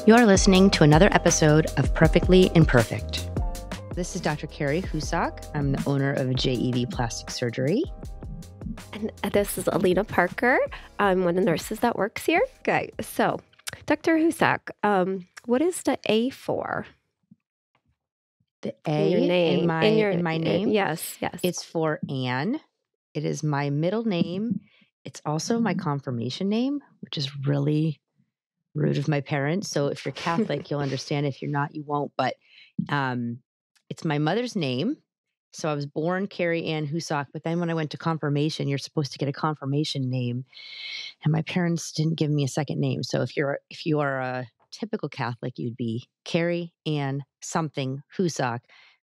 You're listening to another episode of Perfectly Imperfect. This is Dr. Carrie Houssock. I'm the owner of JEV Plastic Surgery. And this is Alina Parker. I'm one of the nurses that works here. Okay, so Dr. Houssock, what is the A for? The A in your name. in my name? Yes. It's for Anne. It is my middle name. It's also my confirmation name, which is really rude of my parents. So if you're Catholic, you'll understand. If you're not, you won't. But it's my mother's name. So I was born Carrie Ann Houssock, but then when I went to confirmation, you're supposed to get a confirmation name. And my parents didn't give me a second name. So if you are a typical Catholic, you'd be Carrie Ann something Houssock.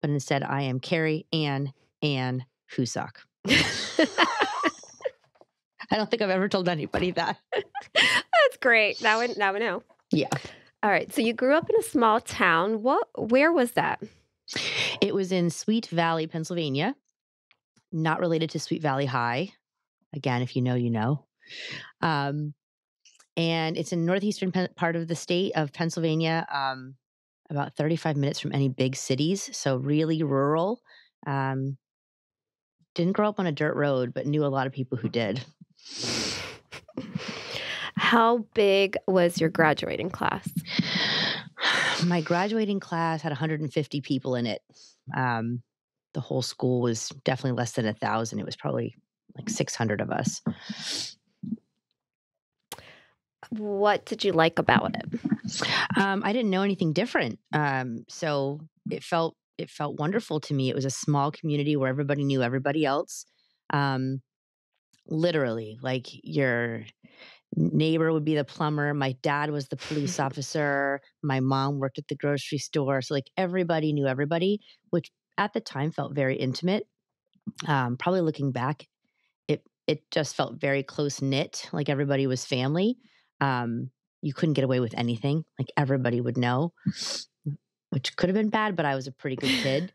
But instead I am Carrie Ann Houssock. I don't think I've ever told anybody that. That's great. Now we know. Yeah. All right. So you grew up in a small town. Where was that? It was in Sweet Valley, Pennsylvania. Not related to Sweet Valley High. Again, if you know, you know. And it's in northeastern part of the state of Pennsylvania, about 35 minutes from any big cities. So really rural. Didn't grow up on a dirt road, but knew a lot of people who did. How big was your graduating class? My graduating class had 150 people in it. The whole school was definitely less than 1,000. It was probably like 600 of us. What did you like about it? I didn't know anything different. So it felt wonderful to me. It was a small community where everybody knew everybody else. Literally, like your neighbor would be the plumber. My dad was the police officer. My mom worked at the grocery store. So like everybody knew everybody, which at the time felt very intimate. Probably looking back, it just felt very close knit. Like everybody was family. You couldn't get away with anything. Like everybody would know, which could have been bad, but I was a pretty good kid.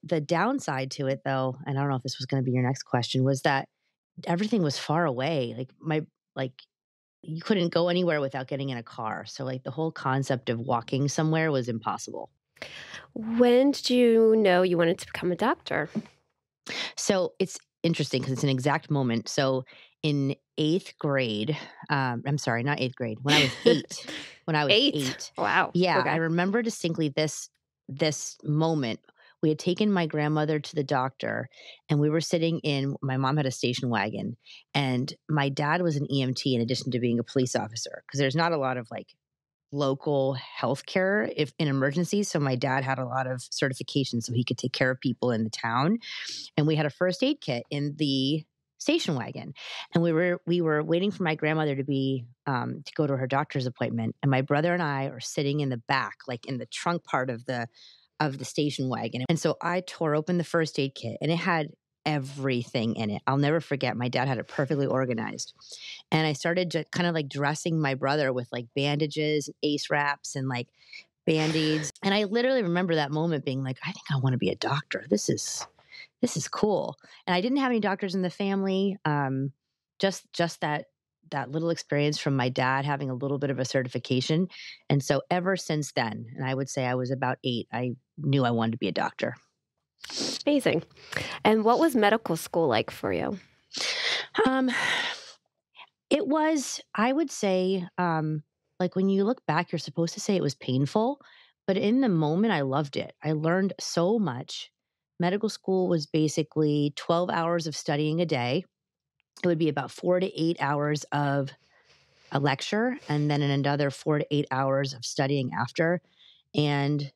The downside to it though, and I don't know if this was going to be your next question, was that everything was far away. Like you couldn't go anywhere without getting in a car. So like the whole concept of walking somewhere was impossible. When did you know you wanted to become a doctor? So it's interesting because it's an exact moment. So in 8th grade, I'm sorry, not 8th grade, when I was 8, eight. Wow. Yeah. Okay. I remember distinctly this moment. We had taken my grandmother to the doctor and we were sitting my mom had a station wagon and my dad was an EMT in addition to being a police officer because there's not a lot of like local healthcare if in emergencies. So my dad had a lot of certifications so he could take care of people in the town. And we had a first aid kit in the station wagon. And we were waiting for my grandmother to go to her doctor's appointment. And my brother and I are sitting in the back, like in the trunk part of the station wagon. And so I tore open the first aid kit and it had everything in it. I'll never forget. My dad had it perfectly organized. And I started just kind of like dressing my brother with like bandages, ace wraps and like Band-Aids. And I literally remember that moment being like, I think I want to be a doctor. This is cool. And I didn't have any doctors in the family. Just that little experience from my dad having a little bit of a certification. And so ever since then, and I would say I was about 8, I knew I wanted to be a doctor. Amazing. And what was medical school like for you? It was, I would say, like when you look back, you're supposed to say it was painful, but in the moment, I loved it. I learned so much. Medical school was basically 12 hours of studying a day. It would be about 4 to 8 hours of a lecture and then another 4 to 8 hours of studying after. And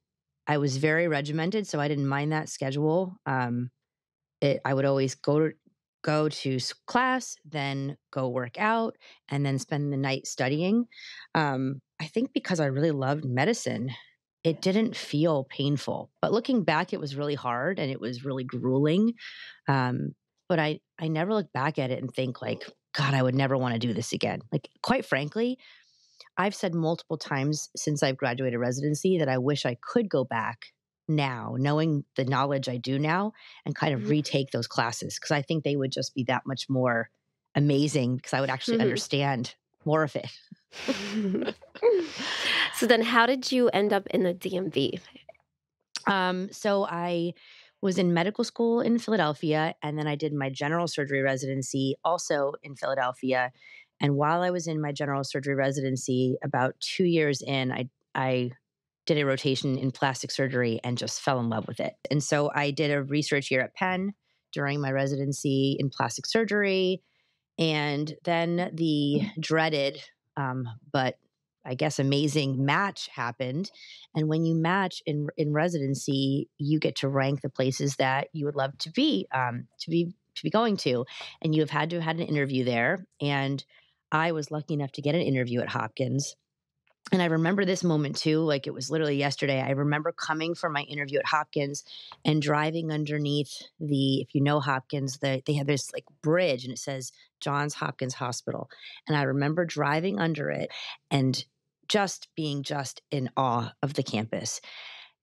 I was very regimented, so I didn't mind that schedule. I would always go to class, then go work out, and then spend the night studying. I think because I really loved medicine, it didn't feel painful. But looking back, it was really hard and it was really grueling. But I never look back at it and think like, God, I would never want to do this again. Like, quite frankly, I've said multiple times since I've graduated residency that I wish I could go back now, knowing the knowledge I do now and kind of retake those classes because I think they would just be that much more amazing because I would actually understand more of it. So then how did you end up in the DMV? So I was in medical school in Philadelphia, and then I did my general surgery residency also in Philadelphia. And while I was in my general surgery residency, about 2 years in, I did a rotation in plastic surgery and just fell in love with it. And so I did a research year at Penn during my residency in plastic surgery. And then the dreaded, but I guess amazing match happened. And when you match in residency, you get to rank the places that you would love to be going to. And you have had an interview there. And I was lucky enough to get an interview at Hopkins. And I remember this moment too, like it was literally yesterday. I remember coming from my interview at Hopkins and driving underneath if you know Hopkins, they have this like bridge and it says Johns Hopkins Hospital. And I remember driving under it and just being just in awe of the campus,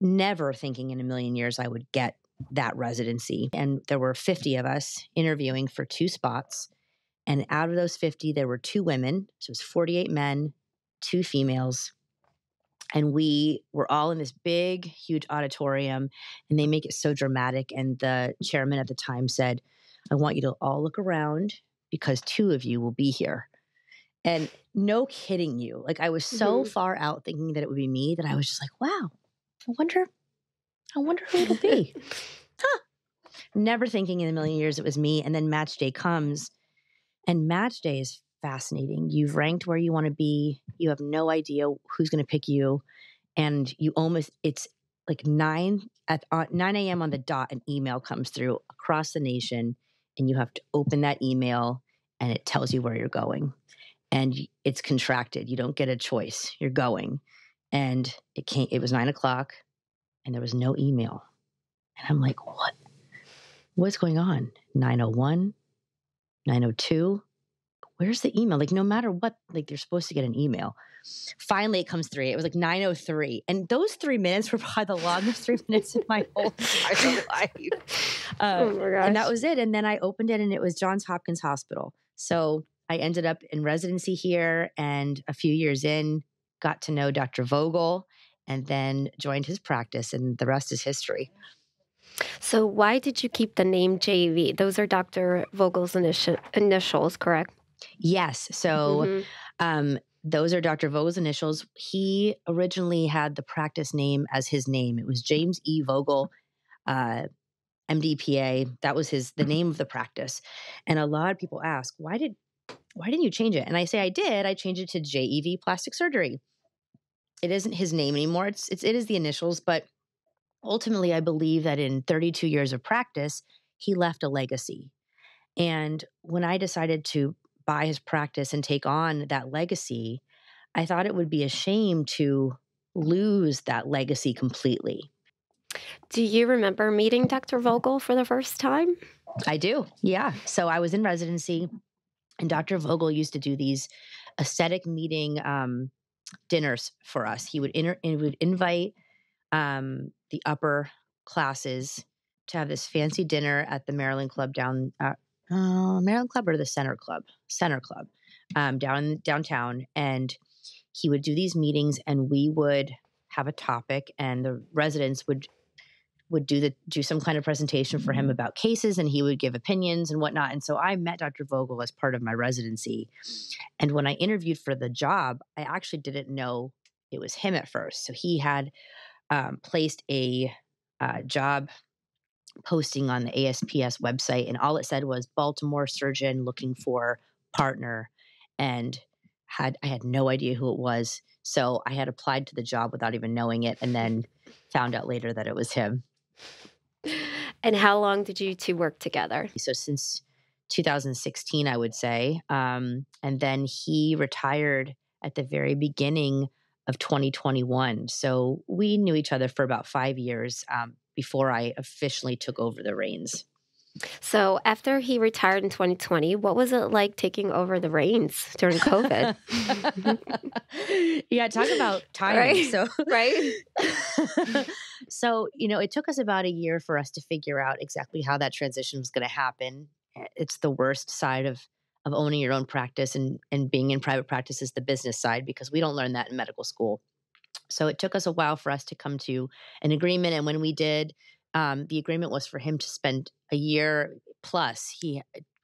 never thinking in a million years I would get that residency. And there were 50 of us interviewing for 2 spots. And out of those 50, there were 2 women. So it was 48 men, 2 females. And we were all in this big, huge auditorium, and they make it so dramatic. And the chairman at the time said, I want you to all look around because 2 of you will be here. And no kidding you, like I was so Mhm. far out thinking that it would be me that I was just like, wow, I wonder who it'll be. Huh. Never thinking in a million years it was me. And then match day comes. And match day is fascinating. You've ranked where you want to be. You have no idea who's going to pick you. And it's like 9 a.m. on the dot, an email comes through across the nation. And you have to open that email and it tells you where you're going. And it's contracted. You don't get a choice. You're going. And it was 9 o'clock and there was no email. And I'm like, what's going on? 9:01, 9:02. Where's the email? Like, no matter what, like, you're supposed to get an email. Finally, it comes through. It was like 9:03. And those 3 minutes were probably the longest 3 minutes in my whole entire life. Oh my And that gosh. was it. And then I opened it and it was Johns Hopkins Hospital. So I ended up in residency here. And a few years in, got to know Dr. Vogel and then joined his practice. And the rest is history. So why did you keep the name JV? Those are Dr. Vogel's initials, correct? Yes. So Mhm. those are Dr. Vogel's initials. He originally had the practice name as his name. It was James E. Vogel, uh, MDPA. That was the name of the practice. And a lot of people ask, why didn't you change it? And I say I did. I changed it to JEV Plastic Surgery. It isn't his name anymore. It is the initials, but ultimately I believe that in 32 years of practice, he left a legacy. And when I decided to buy his practice and take on that legacy, I thought it would be a shame to lose that legacy completely. Do you remember meeting Dr. Vogel for the first time? I do. Yeah. So I was in residency and Dr. Vogel used to do these aesthetic meeting dinners for us. He would invite the upper classes to have this fancy dinner at the Maryland Club Maryland Club or the Center Club downtown. And he would do these meetings and we would have a topic and the residents would do some kind of presentation for him about cases and he would give opinions and whatnot. And so I met Dr. Vogel as part of my residency. And when I interviewed for the job, I actually didn't know it was him at first. So he had placed a job posting on the ASPS website, and all it said was Baltimore surgeon looking for partner, and I had no idea who it was. So I had applied to the job without even knowing it, and then found out later that it was him. And how long did you two work together? So since 2016, I would say, and then he retired at the very beginning of 2021. So we knew each other for about 5 years before I officially took over the reins. So after he retired in 2020, what was it like taking over the reins during COVID? Yeah, talk about timing. Right? So, Right? so it took us about a year for us to figure out exactly how that transition was going to happen. It's the worst side of owning your own practice and being in private practice is the business side, because we don't learn that in medical school. So it took us a while for us to come to an agreement. And when we did, the agreement was for him to spend a year plus,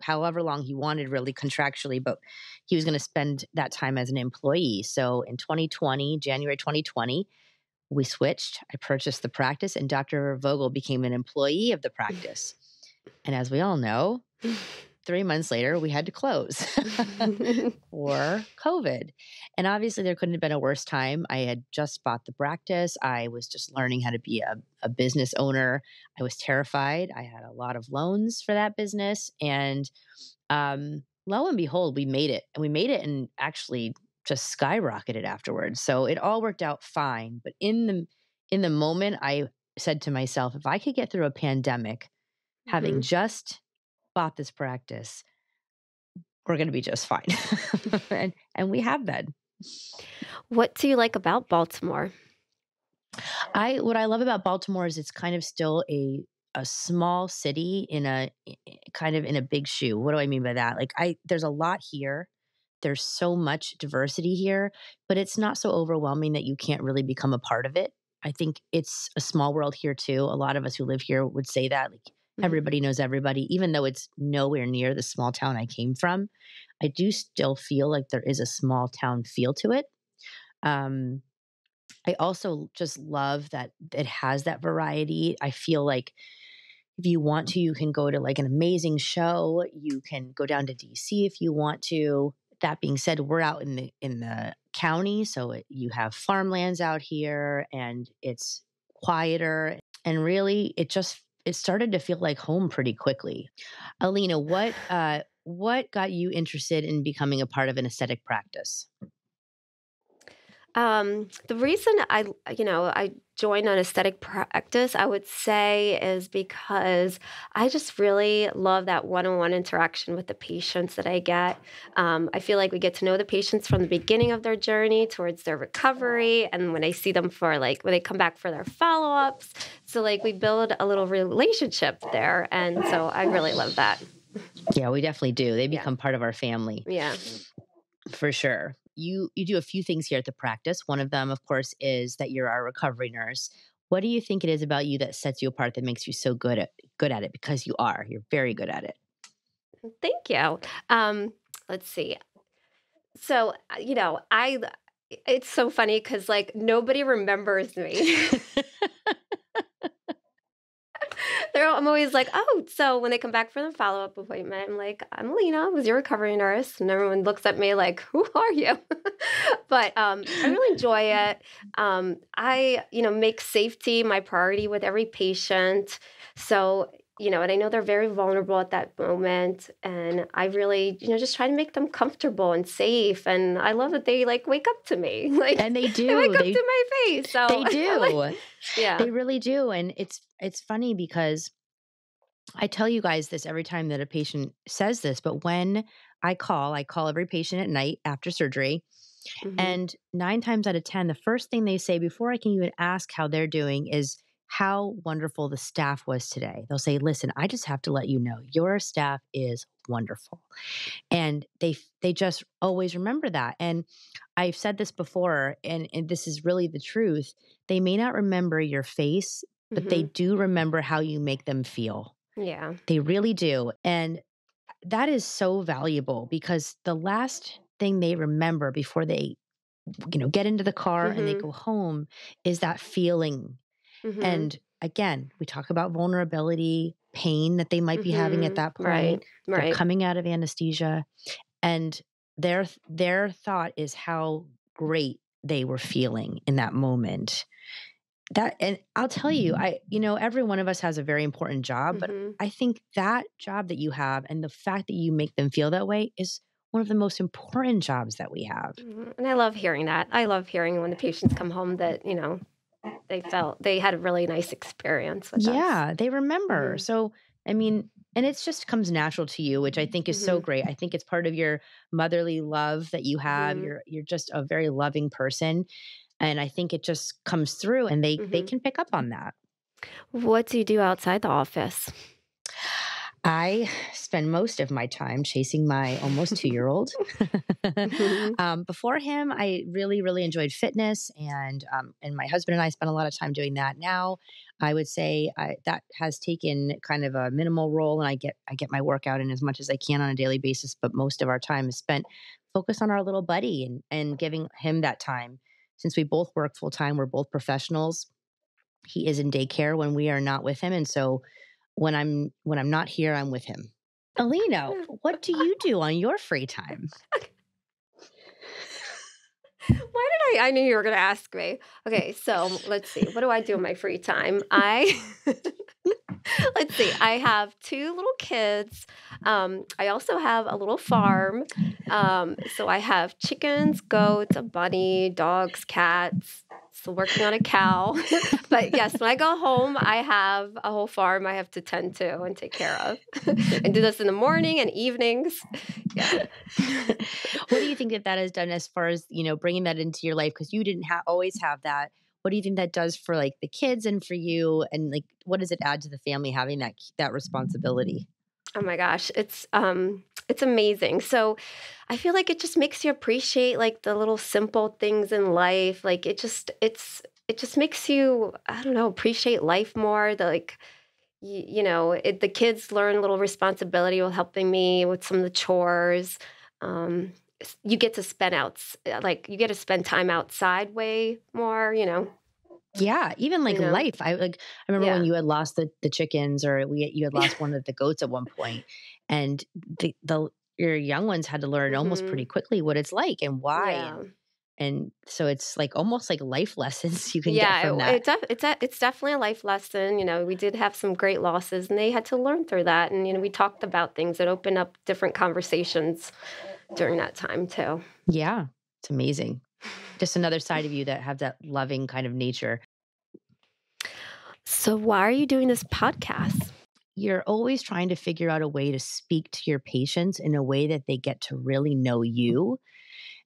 however long he wanted, really contractually, but he was going to spend that time as an employee. So in 2020, January 2020, we switched. I purchased the practice, and Dr. Vogel became an employee of the practice. And as we all know, 3 months later, we had to close for COVID. And obviously, there couldn't have been a worse time. I had just bought the practice. I was just learning how to be a business owner. I was terrified. I had a lot of loans for that business. And lo and behold, we made it. And we made it and actually just skyrocketed afterwards. So it all worked out fine. But in the moment, I said to myself, if I could get through a pandemic, having Mhm. just bought this practice, we're going to be just fine. and we have been. What do you like about Baltimore? What I love about Baltimore is it's kind of still a small city in kind of in a big shoe. What do I mean by that? Like there's a lot here. There's so much diversity here, but it's not so overwhelming that you can't really become a part of it. I think it's a small world here too. A lot of us who live here would say that, like, Mhm. everybody knows everybody, even though it's nowhere near the small town I came from. I do still feel like there is a small town feel to it. Um, I also just love that it has that variety. I feel like if you want to, you can go to like an amazing show. You can go down to DC if you want to. That being said, we're out in the county, so you have farmlands out here, and it's quieter. And really, it started to feel like home pretty quickly. Alina, what got you interested in becoming a part of an aesthetic practice? The reason I joined an aesthetic practice, I would say, is because I just really love that one-on-one interaction with the patients that I get. I feel like we get to know the patients from the beginning of their journey towards their recovery, and when I see them for when they come back for their follow-ups. So we build a little relationship there, and so I really love that. Yeah, we definitely do. They Yeah, become part of our family. yeah. For sure. You do a few things here at the practice. One of them, of course, is that you're our recovery nurse. What do you think it is about you that sets you apart, that makes you so good at it? Because you are. You're very good at it. Thank you. Let's see. So, I it's so funny because nobody remembers me. I'm always like, "Oh," so when they come back for the follow-up appointment, I'm like, "I'm Alina, I was your recovery nurse," and everyone looks at me like, "Who are you?" But, I really enjoy it. I, make safety my priority with every patient. So, and I know they're very vulnerable at that moment, and I really, just try to make them comfortable and safe, and I love that they, wake up to me, And they they do. wake up to my face, so They I like do. yeah. They really do. And it's funny because I tell you guys this every time that a patient says this, but when I call every patient at night after surgery. Mhm. And 9 times out of 10, the first thing they say before I can even ask how they're doing is how wonderful the staff was today. They'll say, "Listen, I just have to let you know your staff is wonderful." And they just always remember that. And I've said this before, and this is really the truth. They may not remember your face, but they Mhm. do remember how you make them feel. Yeah. They really do. And that is so valuable, because the last thing they remember before they get into the car and they Mhm. go home is that feeling. Mhm. And again, we talk about vulnerability, pain that they might be having at Mhm. that Right. point. They're Right. coming out of anesthesia, and their thought is how great they were feeling in that moment. That, and I'll tell you, every one of us has a very important job, but Mhm. I think that job that you have and the fact that you make them feel that way is one of the most important jobs that we have. Mhm. And I love hearing that. I love hearing when the patients come home that, they felt they had a really nice experience with us. Yeah, they remember. Mhm. So, I mean, and it's just comes natural to you, which I think is so Mhm. great. I think it's part of your motherly love that you have. Mhm. You're just a very loving person, and I think it just comes through, and they Mhm. can pick up on that. What do you do outside the office? I spend most of my time chasing my almost 2-year-old. Mhm. Before him, I really, really enjoyed fitness, and my husband and I spent a lot of time doing that. Now, I would say that has taken kind of a minimal role, and I get my workout in as much as I can on a daily basis. But most of our time is spent focused on our little buddy and giving him that time. Since we both work full time, we're both professionals. He is in daycare when we are not with him, and so when I'm not here, I'm with him. Alina, what do you do on your free time? Why did I knew you were gonna ask me. Okay, so let's see. What do I do in my free time? I let's see. I have 2 little kids. I also have a little farm. So I have chickens, goats, a bunny, dogs, cats. Still working on a cow. But yes, when I go home, I have a whole farm I have to tend to and take care of. And do this in the morning and evenings. Yeah. What do you think that has done as far as, bringing that into your life? Because you didn't always have that. What do you think that does for like the kids and for you? And like, what does it add to the family having that responsibility? Oh my gosh, it's amazing. So I feel like it just makes you appreciate like the little simple things in life. Like it just makes you, I don't know, appreciate life more. The kids learn a little responsibility with helping me with some of the chores. You get to you get to spend time outside way more. Yeah, even like You know. life. I remember when Yeah. you had lost the chickens, or you had lost one of the goats at one point, and the your young ones had to learn almost pretty Mhm. quickly what it's like and why, Yeah. and so it's like almost like life lessons you can get Yeah, from that. it's definitely a life lesson. We did have some great losses, and they had to learn through that. And we talked about things that opened up different conversations during that time too. Yeah, it's amazing. Just another side of you that have that loving kind of nature. So, why are you doing this podcast? You're always trying to figure out a way to speak to your patients in a way that they get to really know you.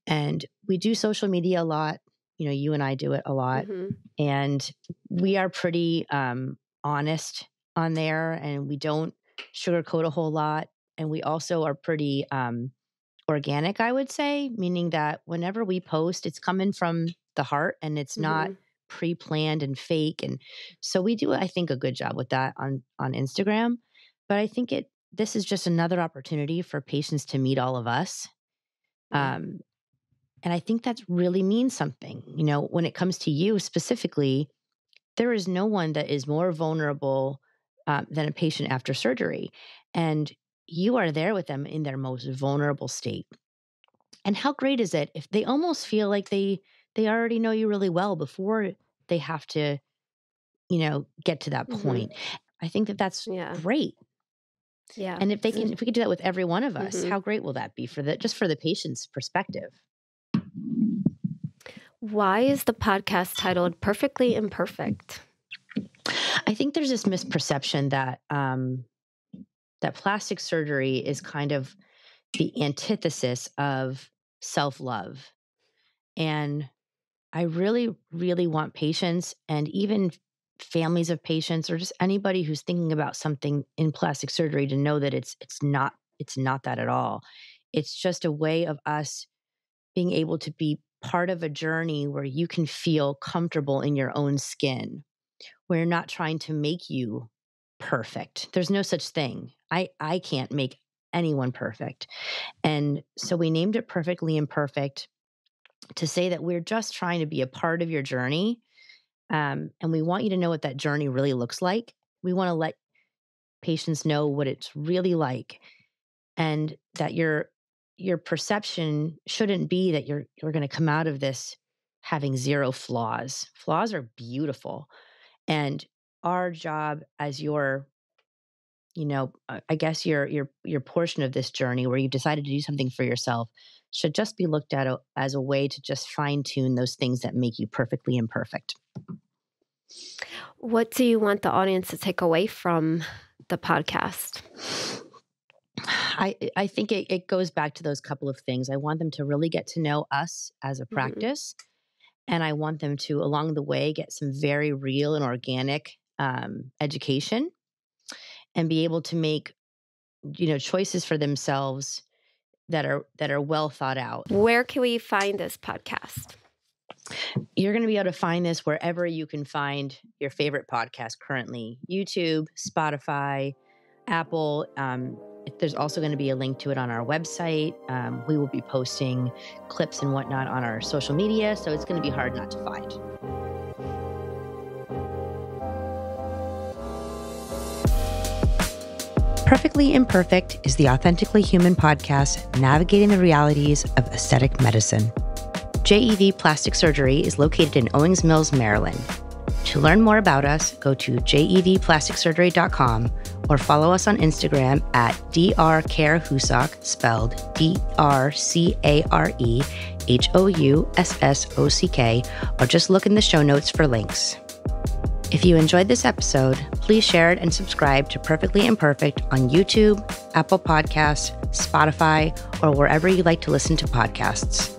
And we do social media a lot. You and I do it a lot. Hmm. And we are pretty honest on there, and we don't sugarcoat a whole lot. And we also are pretty organic, I would say, meaning that whenever we post, it's coming from the heart and it's not Hmm. pre-planned and fake. And so we do, I think, a good job with that on Instagram. But I think this is just another opportunity for patients to meet all of us. Yeah. Um, and I think that really means something. When it comes to you specifically, there is no one that is more vulnerable than a patient after surgery. And you are there with them in their most vulnerable state. And how great is it if they almost feel like they already know you really well before they have to, get to that Hmm. point. I think that that's Yeah. great. Yeah. And if we could do that with every one of us, Hmm. how great will that be just for the patient's perspective? Why is the podcast titled Perfectly Imperfect? I think there's this misperception that plastic surgery is kind of the antithesis of self-love. And I really, really want patients and even families of patients, or just anybody who's thinking about something in plastic surgery, to know that it's not that at all. It's just a way of us being able to be part of a journey where you can feel comfortable in your own skin. We're not trying to make you perfect. There's no such thing. I can't make anyone perfect. And so we named it Perfectly Imperfect to say that we're just trying to be a part of your journey. And we want you to know what that journey really looks like. We want to let patients know what it's really like, and that your perception shouldn't be that you're going to come out of this having zero flaws. Flaws are beautiful. And our job as I guess your portion of this journey where you've decided to do something for yourself should just be looked at as a way to just fine tune those things that make you perfectly imperfect. What do you want the audience to take away from the podcast? I think it goes back to those couple of things. I want them to really get to know us as a Hmm. practice, and I want them to, along the way, get some very real and organic education, and be able to make choices for themselves that are well thought out. Where can we find this podcast? You're going to be able to find this wherever you can find your favorite podcast currently: YouTube, Spotify, Apple. There's also going to be a link to it on our website. We will be posting clips and whatnot on our social media, so it's going to be hard not to find. Perfectly Imperfect is the authentically human podcast navigating the realities of aesthetic medicine. JEV Plastic Surgery is located in Owings Mills, Maryland. To learn more about us, go to jevplasticsurgery.com or follow us on Instagram at Carrie Houssock, spelled DrCareHoussock, or just look in the show notes for links. If you enjoyed this episode, please share it and subscribe to Perfectly Imperfect on YouTube, Apple Podcasts, Spotify, or wherever you like to listen to podcasts.